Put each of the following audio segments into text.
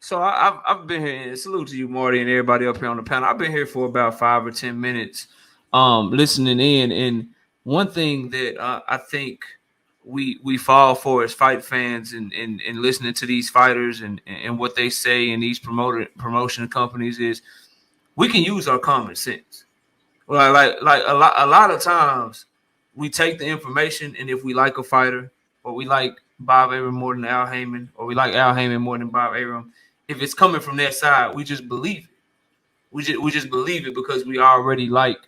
So I've been here. And salute to you, Marty, and everybody up here on the panel. I've been here for about 5 or 10 minutes, listening in. And one thing that I think we fall for as fight fans, and listening to these fighters and what they say in these promotion companies is we can use our common sense. Well, like a lot of times we take the information, and if we like a fighter, or we like Bob Arum more than Al Heyman, or we like Al Heyman more than Bob Arum, if it's coming from their side, we just believe it. We just believe it because we already like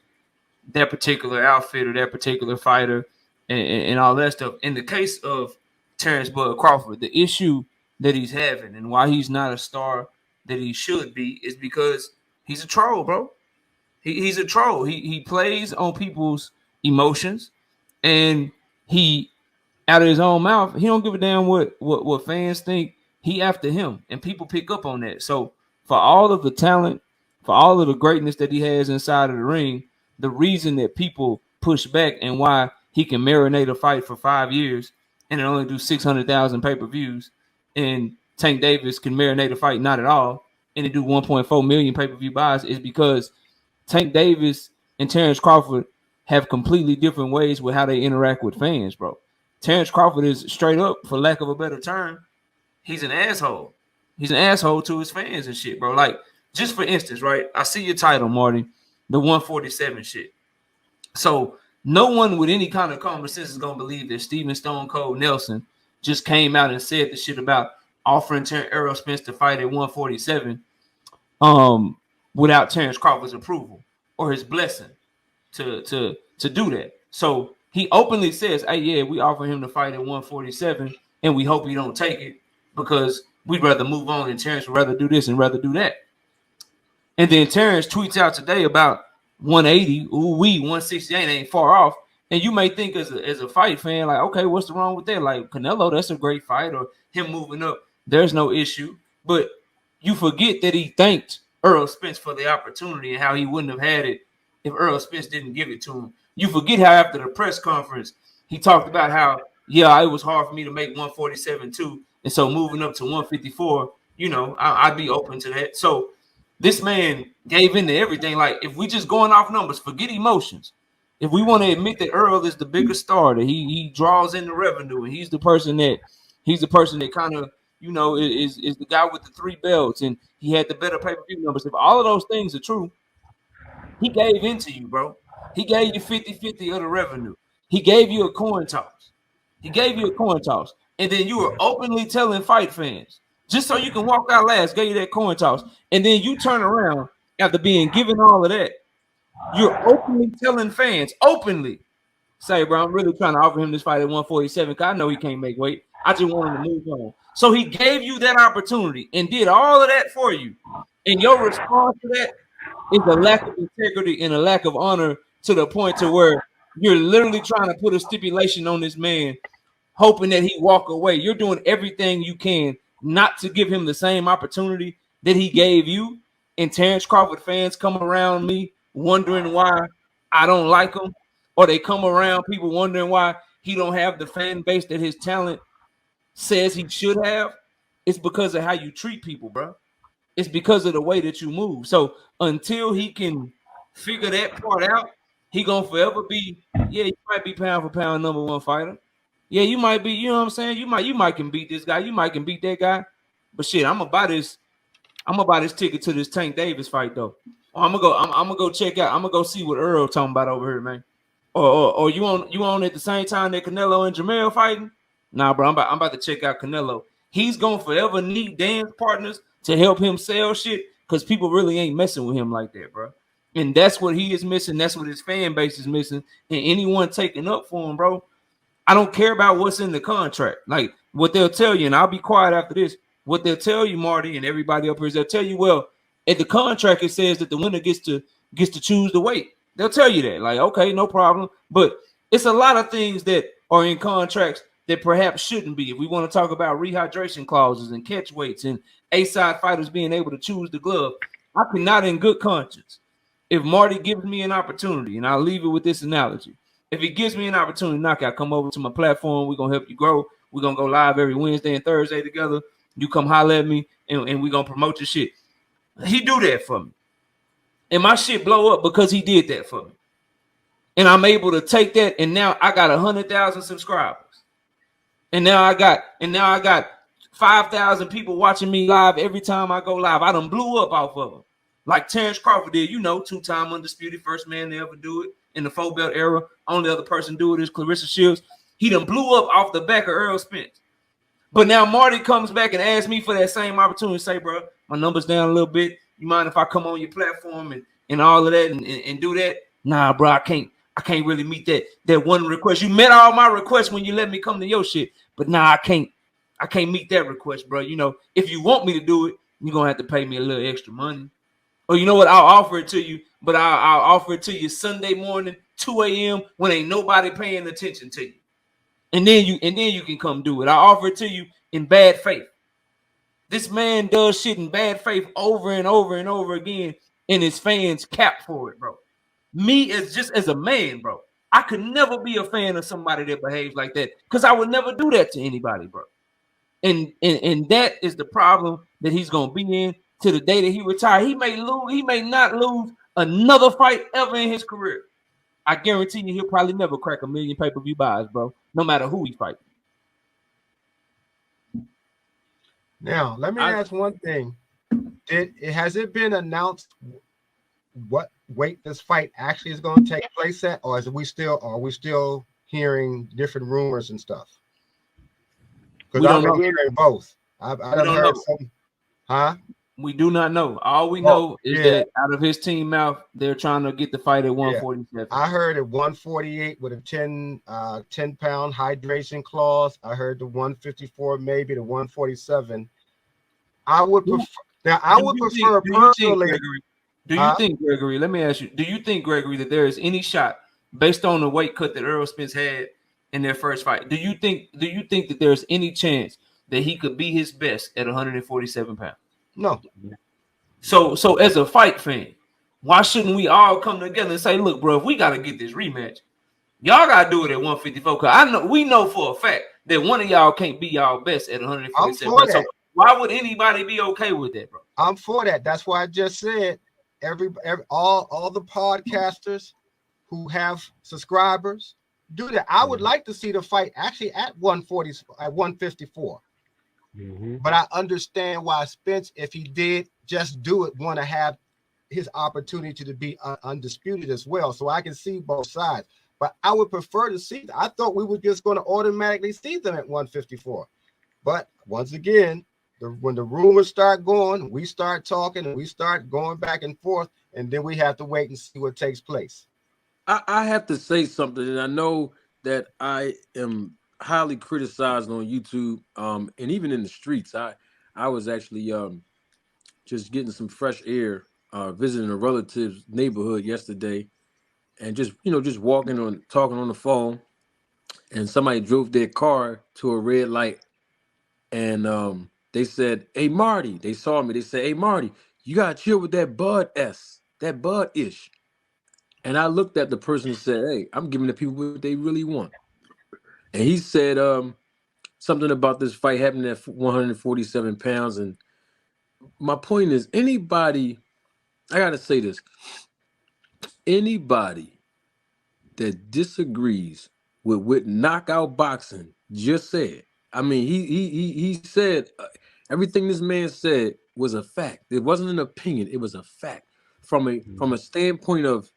that particular outfit or that particular fighter, and all that stuff. In the case of Terence Bud Crawford, the issue that he's having and why he's not a star that he should be is because he's a troll, bro. He's a troll. He plays on people's emotions, and he, out of his own mouth, he don't give a damn what fans think. He after him, and people pick up on that. So for all of the talent, for all of the greatness that he has inside of the ring, the reason that people push back and why he can marinate a fight for 5 years and only do 600,000 pay-per-views, and Tank Davis can marinate a fight not at all and it do 1.4 million pay-per-view buys is because Tank Davis and Terence Crawford have completely different ways with how they interact with fans, bro. Terence Crawford is straight up, for lack of a better term, he's an asshole. He's an asshole to his fans and shit, bro. Like, just for instance, right? I see your title, Marty, the 147 shit. So no one with any kind of common sense is gonna believe that Steven Stone Cold Nelson just came out and said the shit about offering Errol Spence to fight at 147 without Terence Crawford's approval or his blessing to do that. So he openly says, hey, yeah, we offer him to fight at 147 and we hope he don't take it because we'd rather move on and Terence would rather do this and rather do that. And then Terence tweets out today about 180, 168 ain't far off. And you may think as a fight fan, like, okay, what's the wrong with that? Like, Canelo, that's a great fight, or him moving up, there's no issue. But you forget that he thanked Errol Spence for the opportunity and how he wouldn't have had it if Errol Spence didn't give it to him. You forget how after the press conference, he talked about how, yeah, it was hard for me to make 147 too. And so moving up to 154, you know, I'd be open to that. So this man gave into everything. Like, if we just going off numbers, forget emotions. If we want to admit that Earl is the bigger star, that he draws in the revenue, and he's the person that kind of, you know, is the guy with the 3 belts, and he had the better pay-per-view numbers. If all of those things are true, he gave into you, bro. He gave you 50-50 of the revenue. He gave you a coin toss. And then you were openly telling fight fans, just so you can walk out last, gave you that coin toss. And then you turn around after being given all of that. You're openly telling fans, say, bro, I'm really trying to offer him this fight at 147 because I know he can't make weight. I just want him to move on. So he gave you that opportunity and did all of that for you. And your response to that is a lack of integrity and a lack of honor to the point to where you're literally trying to put a stipulation on this man, hoping that he walk away. You're doing everything you can not to give him the same opportunity that he gave you. And Terence Crawford fans come around me wondering why I don't like him, or they come around people wondering why he don't have the fan base that his talent says he should have. It's because of how you treat people, bro. It's because of the way that you move. So until he can figure that part out, he gonna forever be, yeah, you might be pound for pound number 1 fighter. Yeah, you might be, you know what I'm saying? You might can beat this guy, you might can beat that guy. But shit, I'm gonna buy this ticket to this Tank Davis fight though. I'm gonna go check out. I'm gonna go see what Earl talking about over here, man. Or you on at the same time that Canelo and Jamel fighting? Nah, bro. I'm about to check out Canelo. He's gonna forever need dance partners to help him sell shit because people really ain't messing with him like that, bro. And that's what he is missing. That's what his fan base is missing. And anyone taking up for him, bro, I don't care about what's in the contract. Like what they'll tell you, and I'll be quiet after this. What they'll tell you, Marty, and everybody up here is they'll tell you, well, at the contract, it says that the winner gets to choose the weight. They'll tell you that, like, okay, no problem. But it's a lot of things that are in contracts that perhaps shouldn't be. If we want to talk about rehydration clauses and catch weights and A-side fighters being able to choose the glove, I cannot in good conscience, if Marty gives me an opportunity, and I'll leave it with this analogy, if he gives me an opportunity to knock out, come over to my platform, we're going to help you grow. We're going to go live every Wednesday and Thursday together. You come holler at me, and we gonna promote your shit. He do that for me, and my shit blow up because he did that for me. And I'm able to take that, and now I got 100,000 subscribers, and now I got 5,000 people watching me live every time I go live. I done blew up off of them, like Terence Crawford did. You know, 2-time undisputed, first man to ever do it in the 4-belt era. Only other person do it is Clarissa Shields. He done blew up off the back of Earl Spence. But now Marty comes back and asks me for that same opportunity. Say, bro, my number's down a little bit. You mind if I come on your platform and all of that and do that? Nah, bro, I can't really meet that one request. You met all my requests when you let me come to your shit. But nah, I can't meet that request, bro. You know, if you want me to do it, you're gonna have to pay me a little extra money. Or you know what? I'll offer it to you, but I'll offer it to you Sunday morning, 2 a.m. when ain't nobody paying attention to you. And then you can come do it. I offer it to you in bad faith. This man does shit in bad faith over and over and over again, and his fans cap for it, bro. Me as a man, bro, I could never be a fan of somebody that behaves like that because I would never do that to anybody, bro. And that is the problem that he's gonna be in to the day that he retires. He may not lose another fight ever in his career. I guarantee you, he'll probably never crack 1 million pay-per-view buys, bro. No matter who he fights. Now, let me ask one thing: has it been announced what weight this fight actually is going to take place at, or are we still hearing different rumors and stuff? Because I've been hearing both. I've heard some. Huh? We do not know. All we know is that out of his team mouth, they're trying to get the fight at 147. I heard at 148 with a 10-pound hydration clause. I heard the 154, maybe the 147. I would prefer. Now, I would prefer personally. Do you think, Gregory? Let me ask you. Do you think, Gregory, that there is any shot based on the weight cut that Earl Spence had in their first fight? Do you think that there's any chance that he could be his best at 147 pounds? No. So as a fight fan, why shouldn't we all come together and say, look, bro, if we got to get this rematch, y'all got to do it at 154. Because we know for a fact that one of y'all can't be y'all best at 147. So why would anybody be okay with that, bro? I'm for that. That's why I just said all the podcasters who have subscribers do that. I would like to see the fight actually at 140, at 154. Mm-hmm. But I understand why Spence, if he did just do it, want to have his opportunity to be undisputed as well. So I can see both sides. But I would prefer to see. I thought we were just going to automatically see them at 154. But once again, when the rumors start going, we start talking and we start going back and forth, and then we have to wait and see what takes place. I have to say something, and I know that I am highly criticized on YouTube, and even in the streets. I was actually just getting some fresh air, visiting a relative's neighborhood yesterday, and just walking on, talking on the phone, and somebody drove their car to a red light, and they said, "Hey Marty," they saw me. They said, "Hey Marty, you gotta chill with that Bud ish." And I looked at the person and said, "Hey, I'm giving the people what they really want." And he said something about this fight happening at 147 pounds. And my point is, anybody, I got to say this, anybody that disagrees with what knockout boxing just said, I mean, he said everything this man said was a fact. It wasn't an opinion. It was a fact from a standpoint of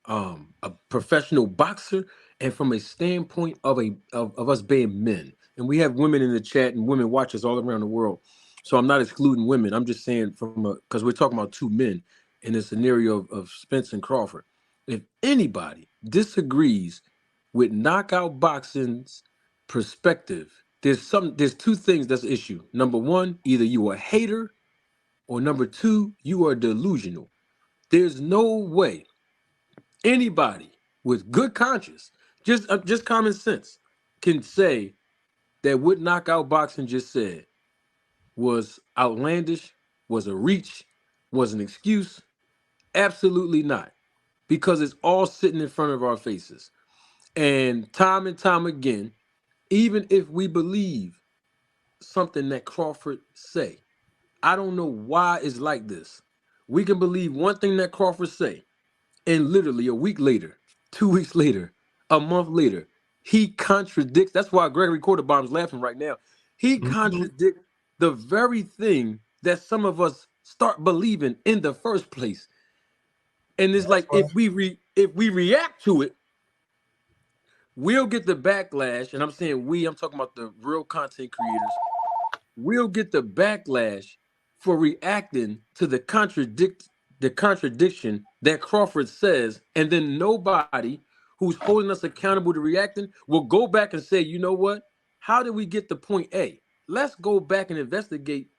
a professional boxer, and from a standpoint of us being men. And we have women in the chat and women watch us all around the world. So I'm not excluding women. I'm just saying because we're talking about two men in the scenario of Spence and Crawford. If anybody disagrees with knockout boxing's perspective, there's two things that's the issue. Number one, either you are a hater, or number two, you are delusional. There's no way anybody with good conscience, just common sense, can say that what knockout boxing just said was outlandish, was a reach, was an excuse. Absolutely not, because it's all sitting in front of our faces. And time again, even if we believe something that Crawford say. I don't know why it's like this. We can believe one thing that Crawford say, and literally a week later, 2 weeks later, a month later, he contradicts. That's why Gregory Quarterbaum's laughing right now. He contradicts the very thing that some of us start believing in the first place. And it's like if we react to it, we'll get the backlash. And I'm saying I'm talking about the real content creators. We'll get the backlash for reacting to the contradiction that Crawford says, and then nobody who's holding us accountable to reacting will go back and say, you know what? How did we get to point A? Let's go back and investigate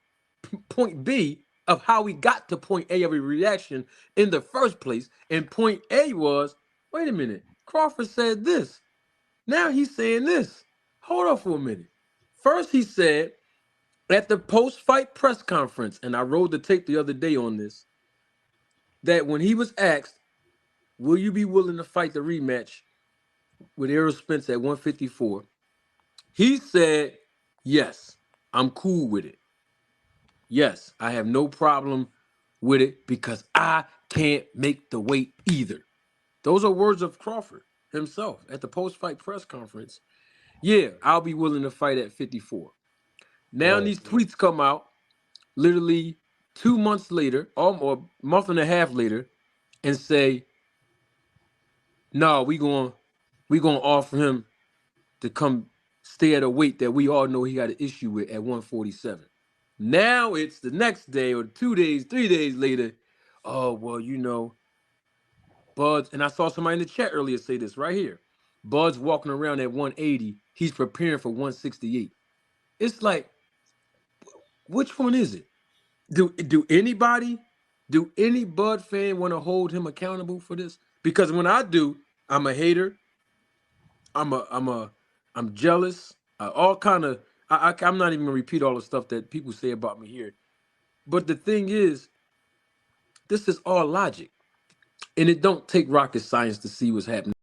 point B of how we got to point A of a reaction in the first place. And point A was, wait a minute, Crawford said this. Now he's saying this. Hold on for a minute. First he said at the post-fight press conference, and I rolled the tape the other day on this, that when he was asked, will you be willing to fight the rematch with Errol Spence at 154? He said, yes, I'm cool with it. Yes, I have no problem with it because I can't make the weight either. Those are words of Crawford himself at the post-fight press conference. Yeah, I'll be willing to fight at 54. Now these tweets come out literally 2 months later, or a month and a half later, and say, no, we gonna offer him to come stay at a weight that we all know he got an issue with at 147. Now it's the next day or 2 days, 3 days later. Oh, well, you know, Bud's, and I saw somebody in the chat earlier say this right here. Bud's walking around at 180. He's preparing for 168. It's like, which one is it? Do any Bud fan want to hold him accountable for this? Because when I do, I'm a hater. I'm jealous. All kind of. I'm not even gonna repeat all the stuff that people say about me here. But the thing is, this is all logic, and it don't take rocket science to see what's happening.